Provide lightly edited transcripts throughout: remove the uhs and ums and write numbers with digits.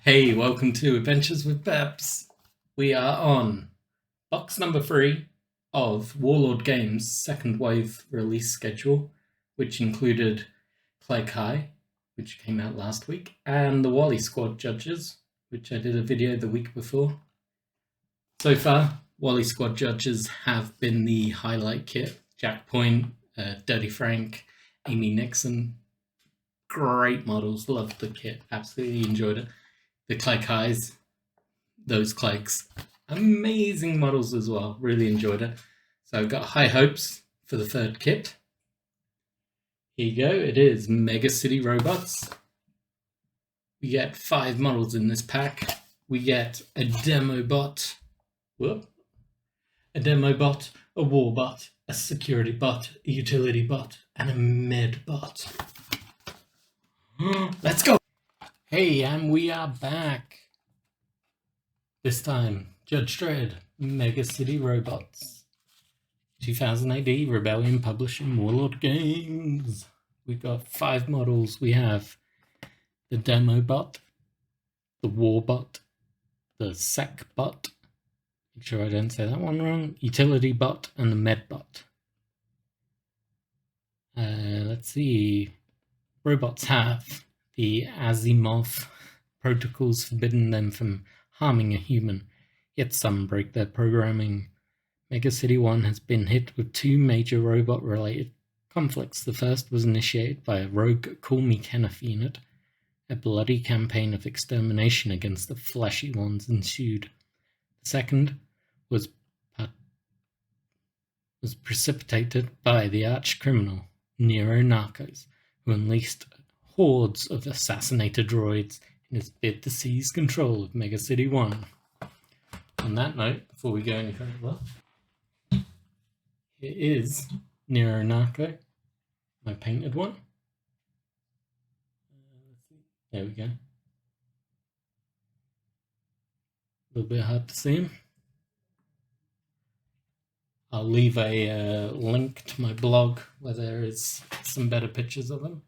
Hey, welcome to Adventures with Peps. We are on box number 3 of Warlord Games' second wave release schedule, which included Clay Kai, which came out last week, and the Wally Squad Judges, which I did a video the week before. So far, Wally Squad Judges have been the highlight kit. Jack Point, Dirty Frank, Amy Nixon. Great models, loved the kit, absolutely enjoyed it. The Clay Kais, those Clayks, amazing models as well, really enjoyed it. So I've got high hopes for the third kit. Here you go, it is Mega City Robots. We get 5 models in this pack. We get a demo bot, a war bot, a security bot, a utility bot, and a med bot. Let's go! Hey, and we are back. This time, Judge Dredd, Mega City Robots. 2000 AD, Rebellion Publishing, Warlord Games. We've got 5 models. We have the Demo Bot, the War Bot, the Sec Bot, make sure I don't say that one wrong, Utility Bot, and the Med Bot. Let's see. Robots have the AZI-MOV protocols forbidding them from harming a human, yet some break their programming. Mega City 1 has been hit with 2 major robot-related conflicts. The first was initiated by a rogue Call-me-Kenneth unit. A bloody campaign of extermination against the Fleshy Ones ensued. The second was precipitated by the arch-criminal Nero Narcos, who unleashed hordes of Assassinator Droids in his bid to seize control of Mega City 1. On that note, before we go any further, here is Nero Narco, my painted one. There we go. A little bit hard to see him. I'll leave a link to my blog where there is some better pictures of him.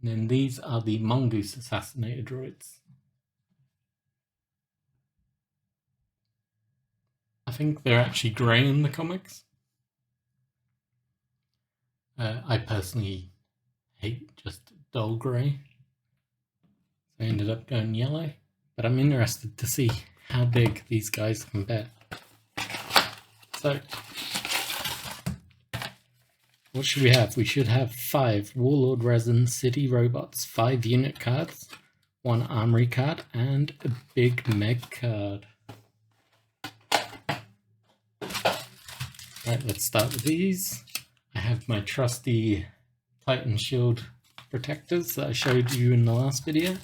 And then these are the Mongoose Assassinator Droids. I think they're actually grey in the comics. I personally hate just dull grey. I ended up going yellow, but I'm interested to see how big these guys compare. So, what should we have? We should have 5 Warlord Resin City Robots, 5 unit cards, 1 Armoury card, and a big Meg card. Right, let's start with these. I have my trusty Titan Shield protectors that I showed you in the last video.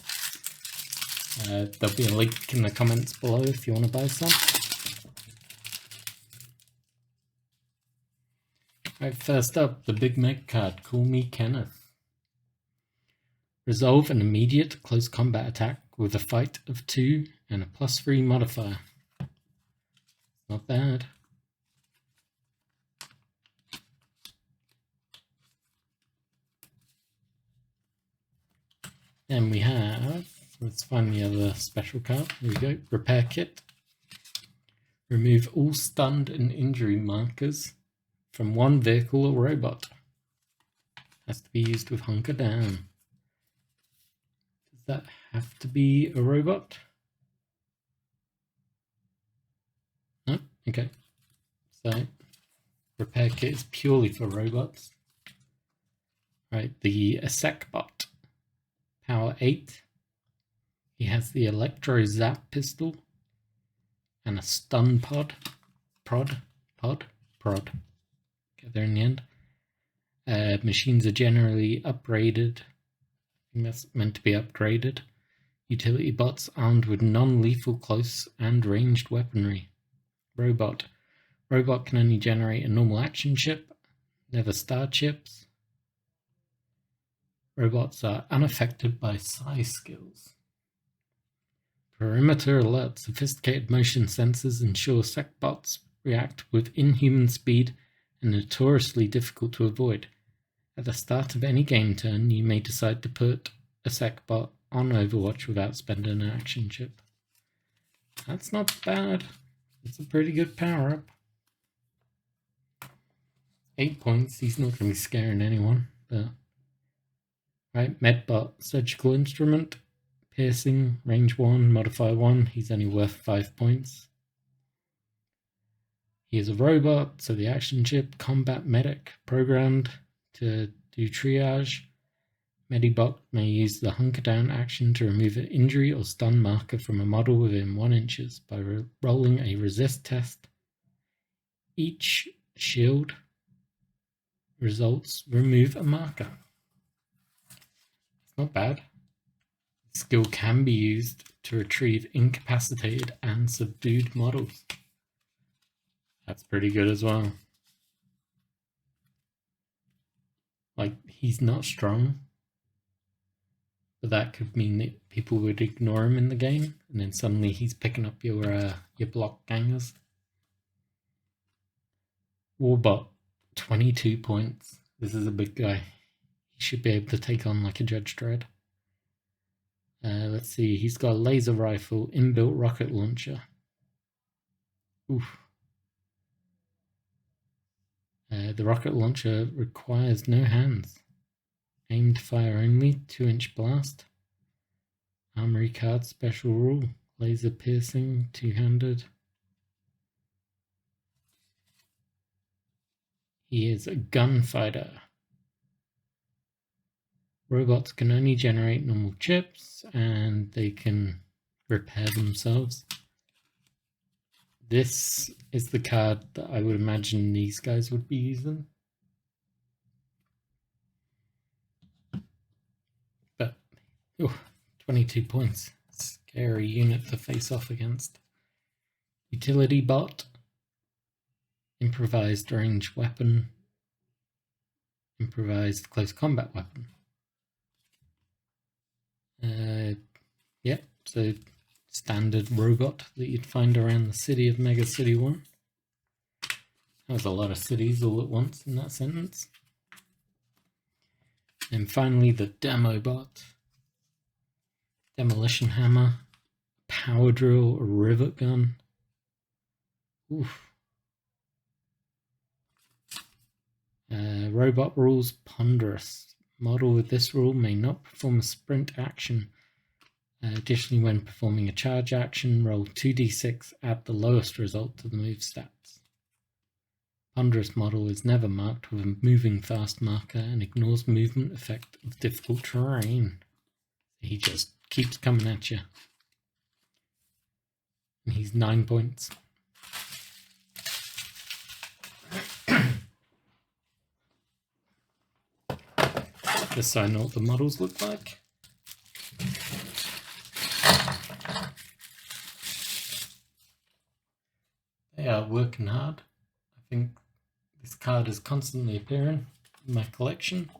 There'll be a link in the comments below if you want to buy some. Right, first up, the Big Meg card, Call-me-Kenneth. Resolve an immediate close combat attack with a fight of 2 and a +3 modifier. Not bad. Then we have, let's find the other special card. Here we go, Repair Kit. Remove all stunned and injury markers from 1 vehicle or robot. Has to be used with Hunker Down. Does that have to be a robot? No? Okay. So, Repair Kit is purely for robots. Right, the Sec Bot. Power 8. He has the Electro Zap pistol and a stun prod. Get there in the end. Machines are generally upgraded. I think that's meant to be upgraded. Utility bots armed with non-lethal close and ranged weaponry. Robot. Robot can only generate a normal action chip, never star chips. Robots are unaffected by psi skills. Perimeter alert. Sophisticated motion sensors ensure sec bots react with inhuman speed and notoriously difficult to avoid. At the start of any game turn, you may decide to put a sec bot on Overwatch without spending an action chip. That's not bad. It's a pretty good power-up. 8 points, he's not going to be scaring anyone. But... Right, Medbot, surgical instrument, piercing, range 1, modifier 1, he's only worth 5 points. He is a robot, so the action chip, combat medic, programmed to do triage. Medibot may use the hunker down action to remove an injury or stun marker from a model within 1 inches by rolling a resist test. Each shield results remove a marker. It's not bad. The skill can be used to retrieve incapacitated and subdued models. That's pretty good as well. Like, he's not strong, but that could mean that people would ignore him in the game, and then suddenly he's picking up your block gangers. Warbot, 22 points. This is a big guy. He should be able to take on like a Judge Dredd. Let's see, he's got a laser rifle, inbuilt rocket launcher. Oof. The rocket launcher requires no hands. Aimed fire only, 2-inch blast. Armoury card special rule, laser piercing, 2-handed. He is a gunfighter. Robots can only generate normal chips and they can repair themselves. This is the card that I would imagine these guys would be using. But, 22 points. Scary unit to face off against. Utility bot. Improvised range weapon. Improvised close combat weapon. Yep, so standard robot that you'd find around the city of Mega City 1. That was a lot of cities all at once in that sentence. And finally the demo bot. Demolition hammer, power drill, a rivet gun. Oof. Robot rules ponderous. Model with this rule may not perform a sprint action. Additionally, when performing a charge action, roll 2d6, add the lowest result to the move stats. Ponderous model is never marked with a moving fast marker and ignores movement effect of difficult terrain. He just keeps coming at you. And he's 9 points. Just so I know what the models look like. They are working hard. I think this card is constantly appearing in my collection.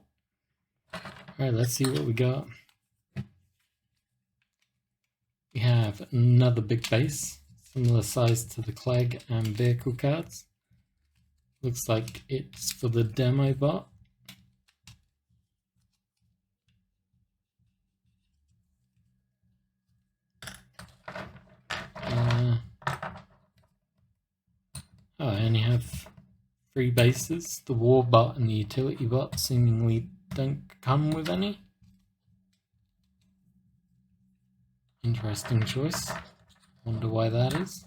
Alright, let's see what we got. We have another big base, similar size to the Clegg and vehicle cards. Looks like it's for the demo bot. I only have 3 bases. The war bot and the utility bot seemingly don't come with any. Interesting choice. Wonder why that is.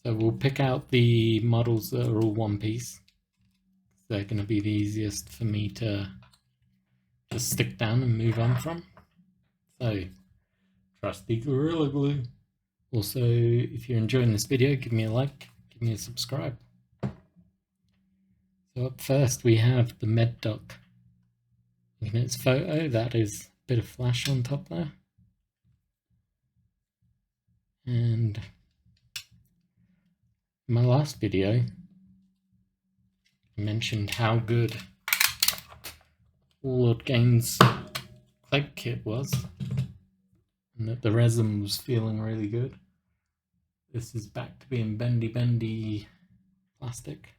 So we'll pick out the models that are all one piece. They're going to be the easiest for me to just stick down and move on from. So, trusty Gorilla Glue. Also, if you're enjoying this video, give me a like, give me a subscribe. So up first we have the med dock. Looking at its photo, that is a bit of flash on top there. And in my last video, I mentioned how good Warlord Games Clegg kit was, and that the resin was feeling really good. This is back to being bendy plastic.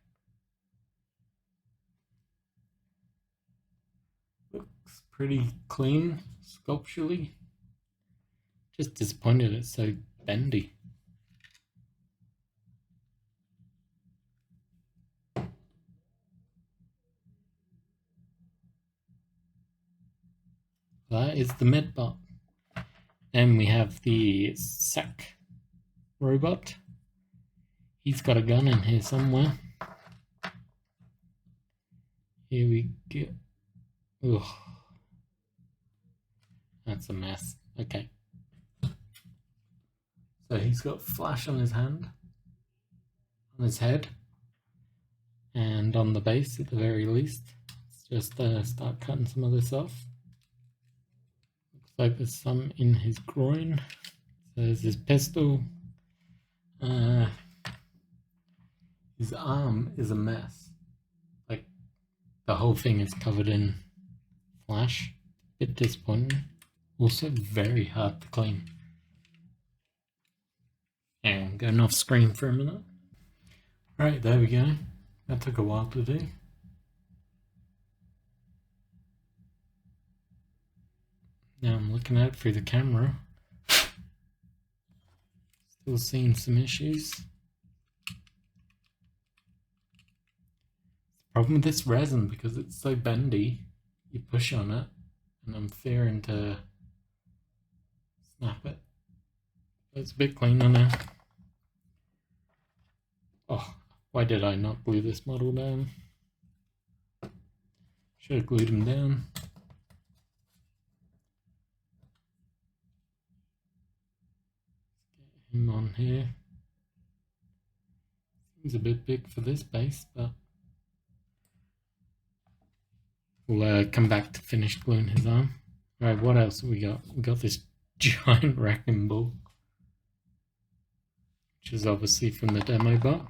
pretty clean sculpturally. Just disappointed it's so bendy. That is the Medbot. Then we have the Sack robot. He's got a gun in here somewhere. Here we go. Ugh. That's a mess. Okay. So he's got flash on his hand, on his head, and on the base at the very least. Let's just start cutting some of this off. Looks like there's some in his groin. So there's his pistol. His arm is a mess. Like, the whole thing is covered in flash. Bit disappointing. Also very hard to clean. And I'm going off screen for a minute. Right, there we go. That took a while to do. Now I'm looking at it through the camera. Still seeing some issues. The problem with this resin, because it's so bendy, you push on it, and I'm fearing to snap it. It's a bit cleaner now. Oh, why did I not glue this model down? Should have glued him down. Let's get him on here. Seems a bit big for this base, but we'll come back to finish gluing his arm. Alright, what else have we got? We got this giant wrecking ball, which is obviously from the demo bot.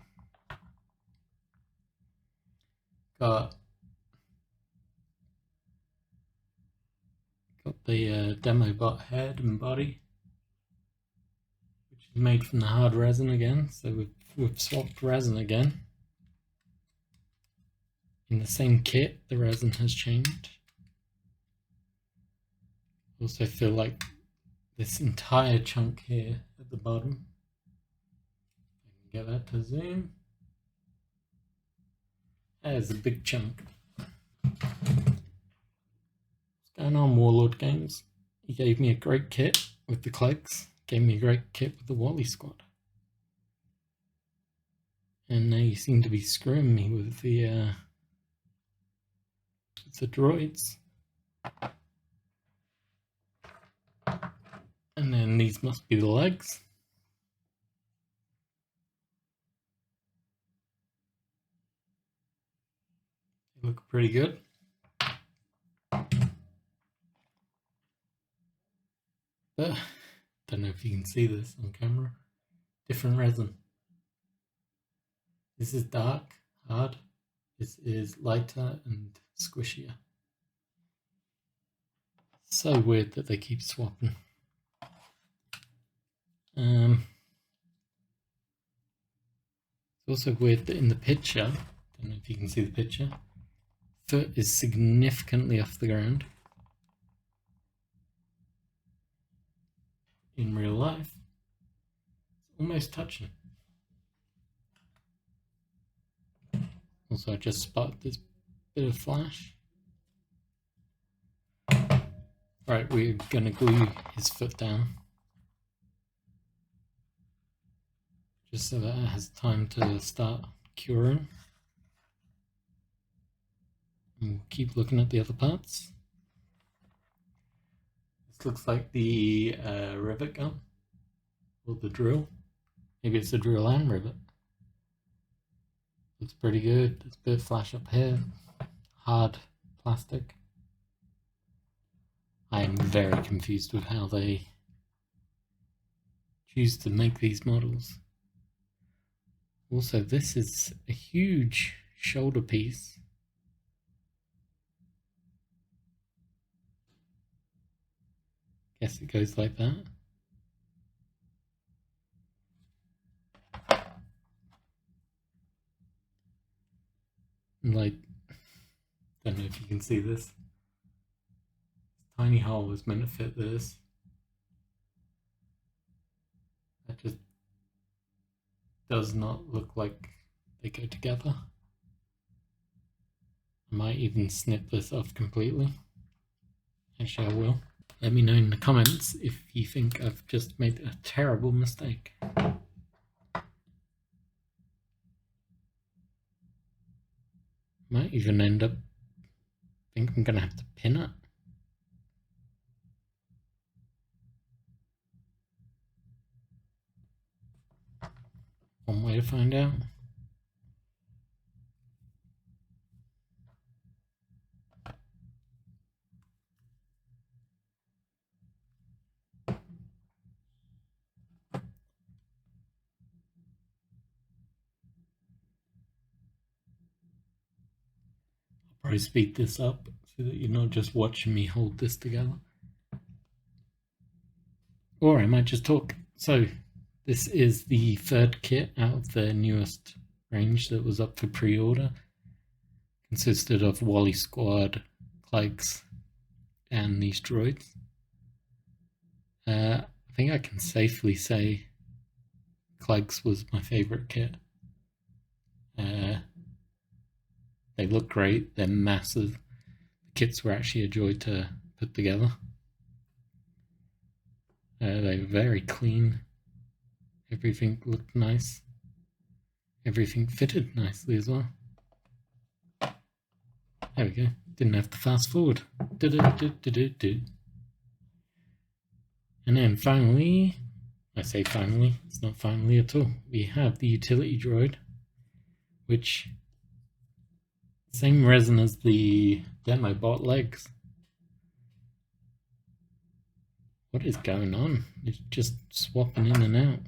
Got the demo bot head and body, which is made from the hard resin again. So we've swapped resin again. In the same kit, the resin has changed. Also feel like this entire chunk here at the bottom. I can get that to zoom. There's a big chunk. What's going on, Warlord Games? He gave me a great kit with the cloaks, gave me a great kit with the Wally squad. And now you seem to be screwing me with the droids. And then these must be the legs. They look pretty good. But don't know if you can see this on camera. Different resin. This is dark, hard. This is lighter and squishier. So weird that they keep swapping. It's also weird that in the picture, don't know if you can see the picture, foot is significantly off the ground. In real life, it's almost touching. Also, I just spotted this bit of flash. Right, we're gonna glue his foot down. Just so that it has time to start curing. And we'll keep looking at the other parts. This looks like the rivet gun, or the drill. Maybe it's a drill and rivet. Looks pretty good. There's a bit of flash up here. Hard plastic. I am very confused with how they choose to make these models. Also, this is a huge shoulder piece. Guess it goes like that. And like, don't know if you can see this. tiny hole was meant to fit this. That just does not look like they go together. I might even snip this off completely. Actually, I will. Let me know in the comments if you think I've just made a terrible mistake. Might even end up, I think I'm gonna have to pin it. One way to find out. Probably speed this up so that you're not just watching me hold this together. Or I might just talk. So this is the third kit out of the newest range that was up for pre-order. Consisted of Wally Squad, Clegs, and these droids. I think I can safely say Clegs was my favourite kit. They look great, they're massive. The kits were actually a joy to put together. They were very clean. Everything looked nice. Everything fitted nicely as well. There we go. Didn't have to fast forward. And then finally, I say finally, it's not finally at all. We have the utility droid, which same resin as the demo bot legs. What is going on? It's just swapping in and out.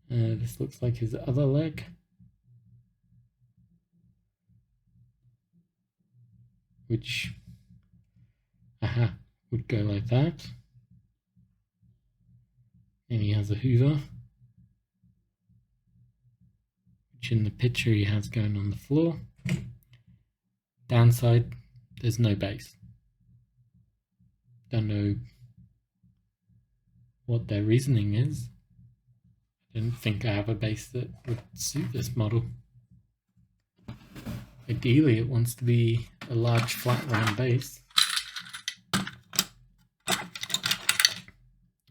This looks like his other leg. Which, would go like that. And he has a hoover, which in the picture he has going on the floor. Downside, there's no base. Don't know what their reasoning is. I didn't think I have a base that would suit this model. Ideally, it wants to be a large flat round base.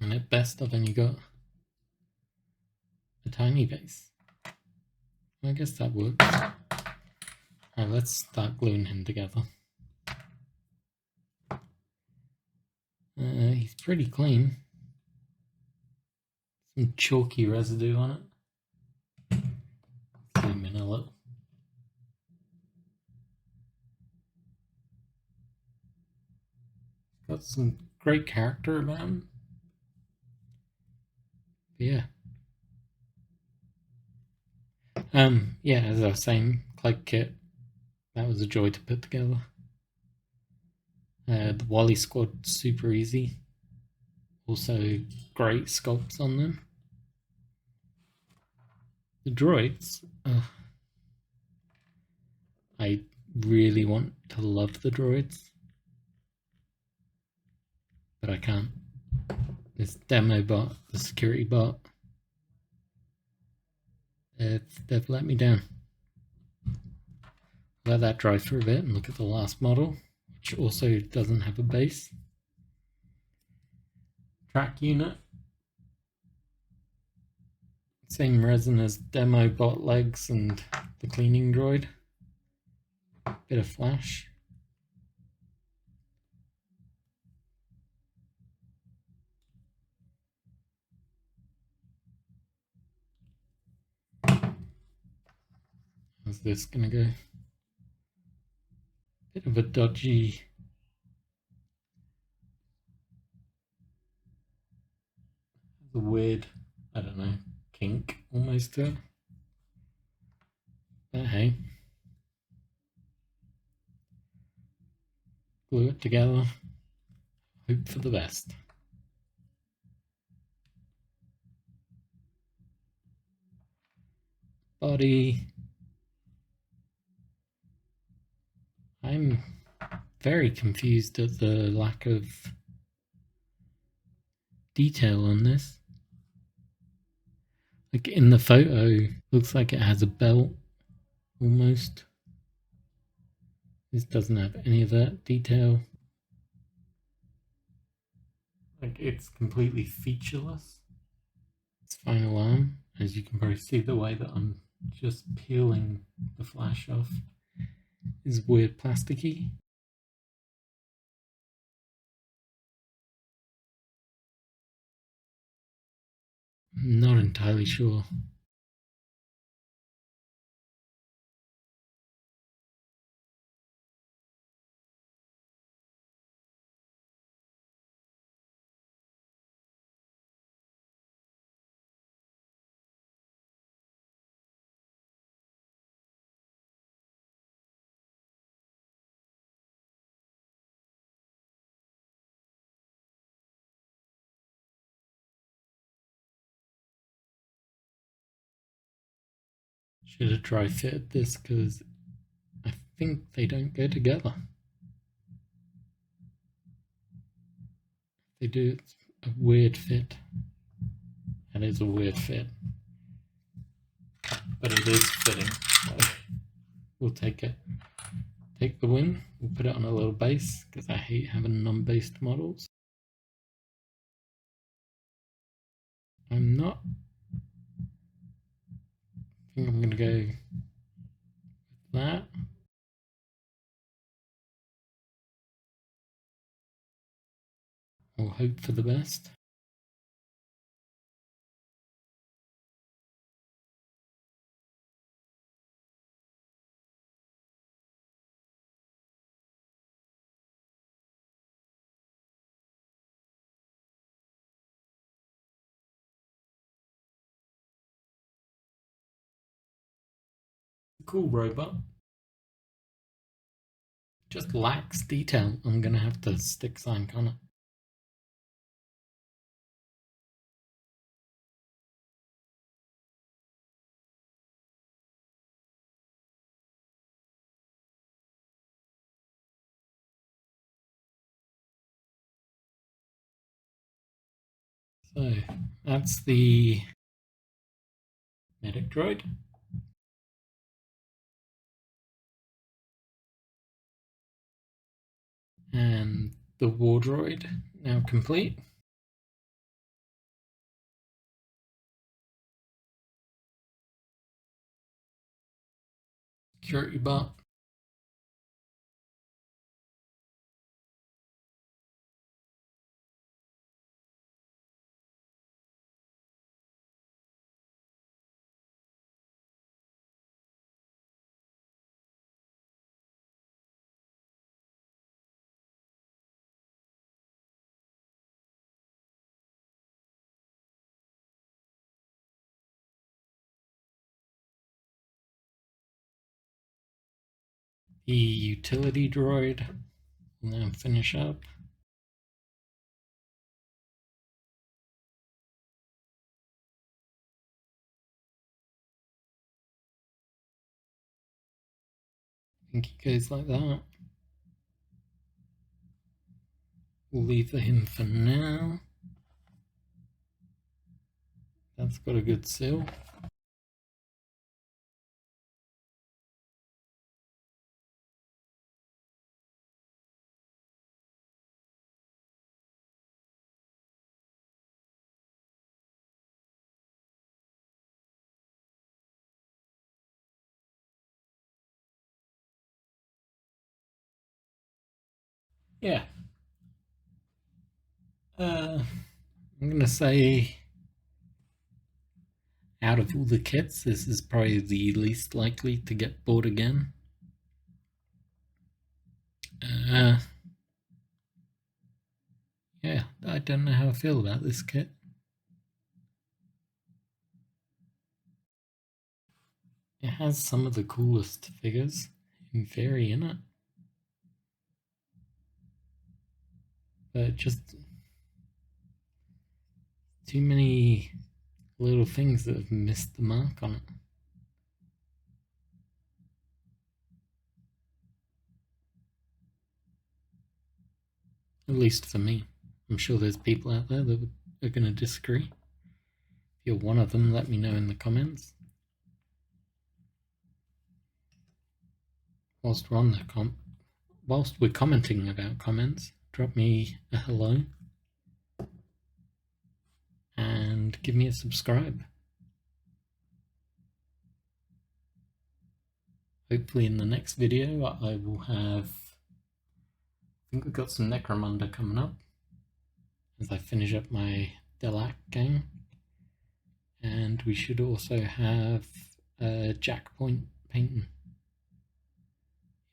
And at best, I've only got a tiny base. I guess that works. Alright, let's start gluing him together. He's pretty clean. Some chalky residue on it. Zoom in a little. Got some great character about him. But yeah. Yeah, as I was saying, Clegg kit, that was a joy to put together. The Wally Squad, super easy. Also, great sculpts on them. The droids, I really want to love the droids, but I can't. This demo bot, the security bot, they've let me down. Let that dry for a bit and look at the last model, which also doesn't have a base. Track unit. Same resin as demo bot legs and the cleaning droid. Bit of flash. How's this gonna go? Bit of a dodgy. A weird, I don't know, kink almost to it. But hey. Glue it together. Hope for the best. Body. I'm very confused at the lack of detail on this. Like in the photo, looks like it has a belt almost. This doesn't have any of that detail. Like it's completely featureless. Its final arm, as you can probably see the way that I'm just peeling the flash off, is weird plasticky. I'm not entirely sure. Should have dry fitted this because I think they don't go together. They do. It's a weird fit. That is a weird fit. But it is fitting. So we'll take it. Take the win. We'll put it on a little base because I hate having non-based models. I'm not. I think I'm going to go with that. We'll hope for the best. Cool robot. Just lacks detail. I'm going to have to stick sign on it. So that's the medic droid. And the war droid now complete. Security bot. The utility droid will now finish up. I think he goes like that. We'll leave him for now. That's got a good seal. Yeah. I'm gonna say out of all the kits, this is probably the least likely to get bought again. Yeah, I don't know how I feel about this kit. It has some of the coolest figures in Fairy in it. But just too many little things that have missed the mark on it. At least for me. I'm sure there's people out there that are going to disagree. If you're one of them, let me know in the comments. Whilst we're commenting about comments, drop me a hello and give me a subscribe. Hopefully in the next video I will have, I think we've got some Necromunda coming up as I finish up my Delac game, and we should also have Jack Point painting.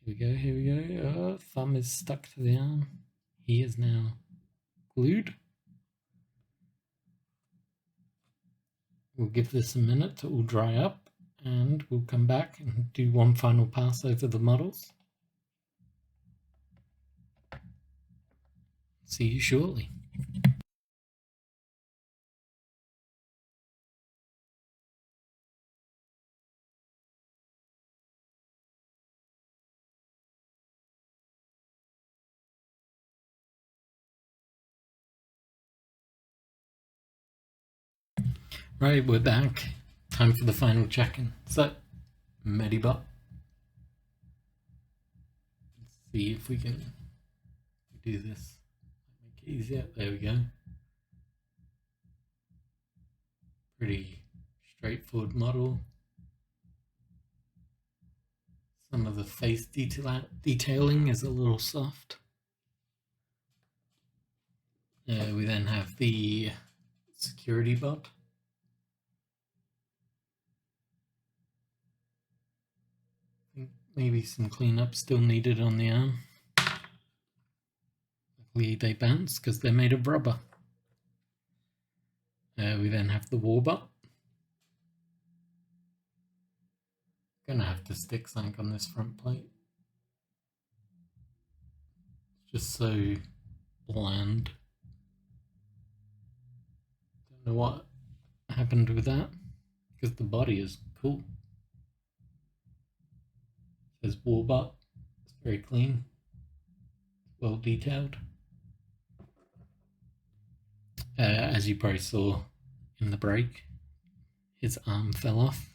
Here we go. Thumb is stuck to the arm. He is now glued. We'll give this a minute to all dry up, and we'll come back and do one final pass over the models. See you shortly. Right, we're back. Time for the final check-in. So, Medibot. Let's see if we can do this. Make it easier. There we go. Pretty straightforward model. Some of the face detailing is a little soft. We then have the security bot. Maybe some cleanup still needed on the arm. Luckily they bounce because they're made of rubber. We then have the warbot. Gonna have to stick something on this front plate. It's just so bland. Don't know what happened with that because the body is cool. Says Warbot. It's very clean, well detailed. As you probably saw in the break, his arm fell off.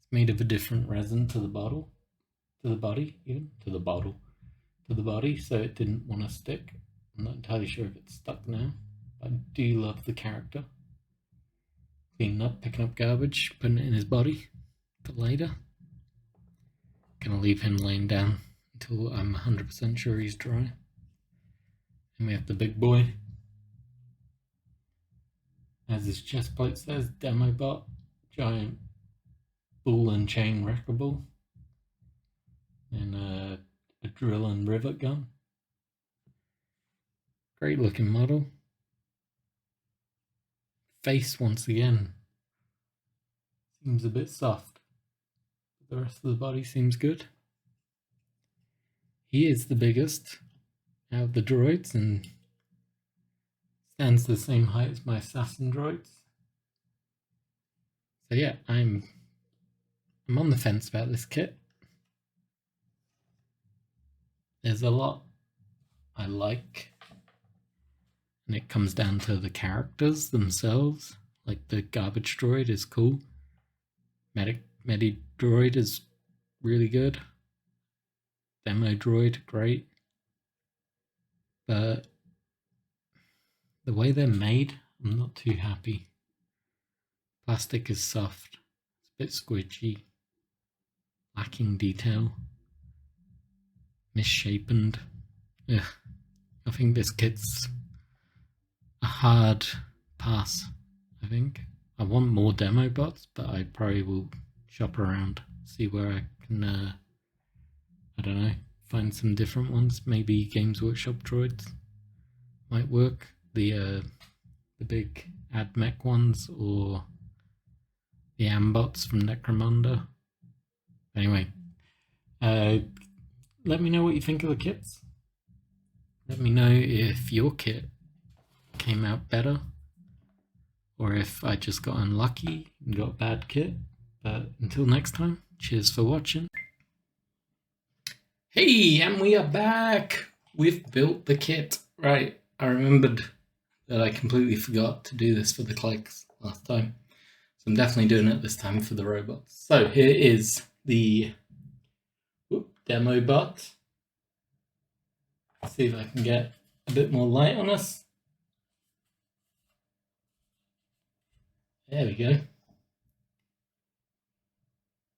It's made of a different resin to the body, so it didn't want to stick. I'm not entirely sure if it's stuck now, but I do love the character. Cleaning up, picking up garbage, putting it in his body for later. Gonna leave him laying down until I'm 100% sure he's dry. And we have the big boy. As his chest plate says, Demo Bot, giant ball and chain wreckable, and a drill and rivet gun. Great looking model. Face once again seems a bit soft. The rest of the body seems good. He is the biggest out of the droids and stands the same height as my assassin droids. So yeah, I'm on the fence about this kit. There's a lot I like, and it comes down to the characters themselves. Like the garbage droid is cool. Medi droid is really good. Demo droid, great. But the way they're made, I'm not too happy. Plastic is soft. It's a bit squidgy. Lacking detail. Misshapen. Ugh. I think this kit's a hard pass, I think. I want more demo bots, but I probably will shop around, see where I can, I don't know, find some different ones. Maybe Games Workshop droids might work. The big AdMech ones, or the Ambots from Necromunda. Anyway, let me know what you think of the kits. Let me know if your kit came out better, or if I just got unlucky and got a bad kit. But until next time, cheers for watching. Hey, and we are back! We've built the kit. Right, I remembered that I completely forgot to do this for the clicks last time. So I'm definitely doing it this time for the robots. So here is the demo bot. Let's see if I can get a bit more light on us. There we go.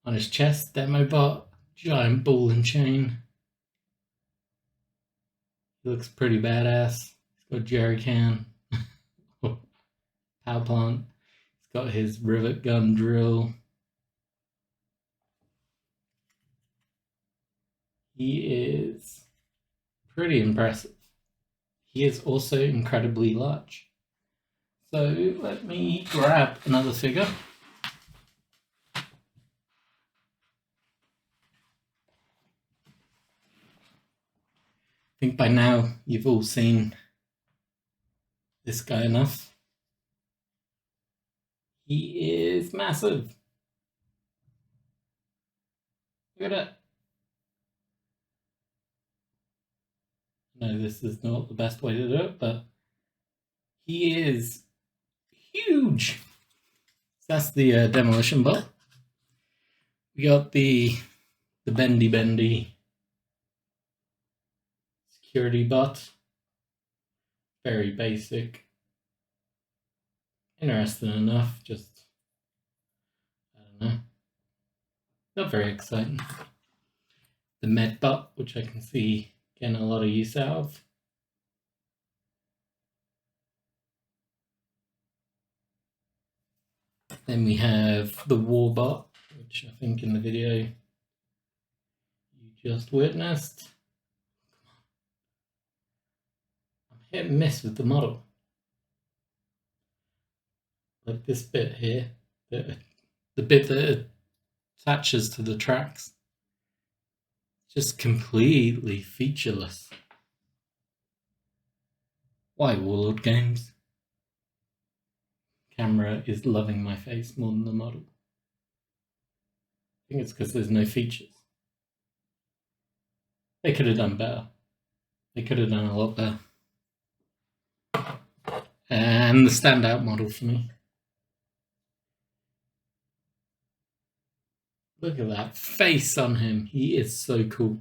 On his chest, demo bot, giant ball and chain. He looks pretty badass. He's got a jerry can, power plant. He's got his rivet gun drill. He is pretty impressive. He is also incredibly large. So let me grab another figure. I think by now you've all seen this guy enough. He is massive. Look at that. No, this is not the best way to do it, but he is huge. That's the demolition bot. We got the bendy security bot. Very basic. Interesting enough, just, I don't know. Not very exciting. The med bot, which I can see getting a lot of use out of. Then we have the war bot, which I think in the video you just witnessed. I'm hit and miss with the model. Like this bit here, the bit that attaches to the tracks, just completely featureless. Why, Warlord Games? Camera is loving my face more than the model. I think it's because there's no features. They could have done better. They could have done a lot better. And the standout model for me. Look at that face on him. He is so cool.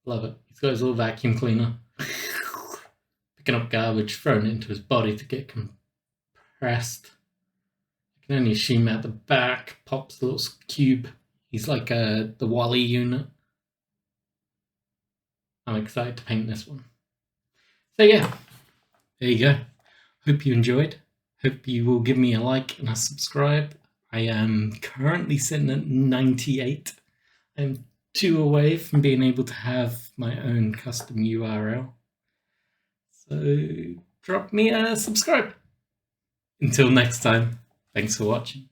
Love it. He's got his little vacuum cleaner. Picking up garbage, throwing it into his body to get compressed. I can only assume at the back pops a little cube. He's like the Wally unit. I'm excited to paint this one. So yeah, there you go. Hope you enjoyed. Hope you will give me a like and a subscribe. I am currently sitting at 98. I'm 2 away from being able to have my own custom URL. So drop me a subscribe. Until next time, thanks for watching.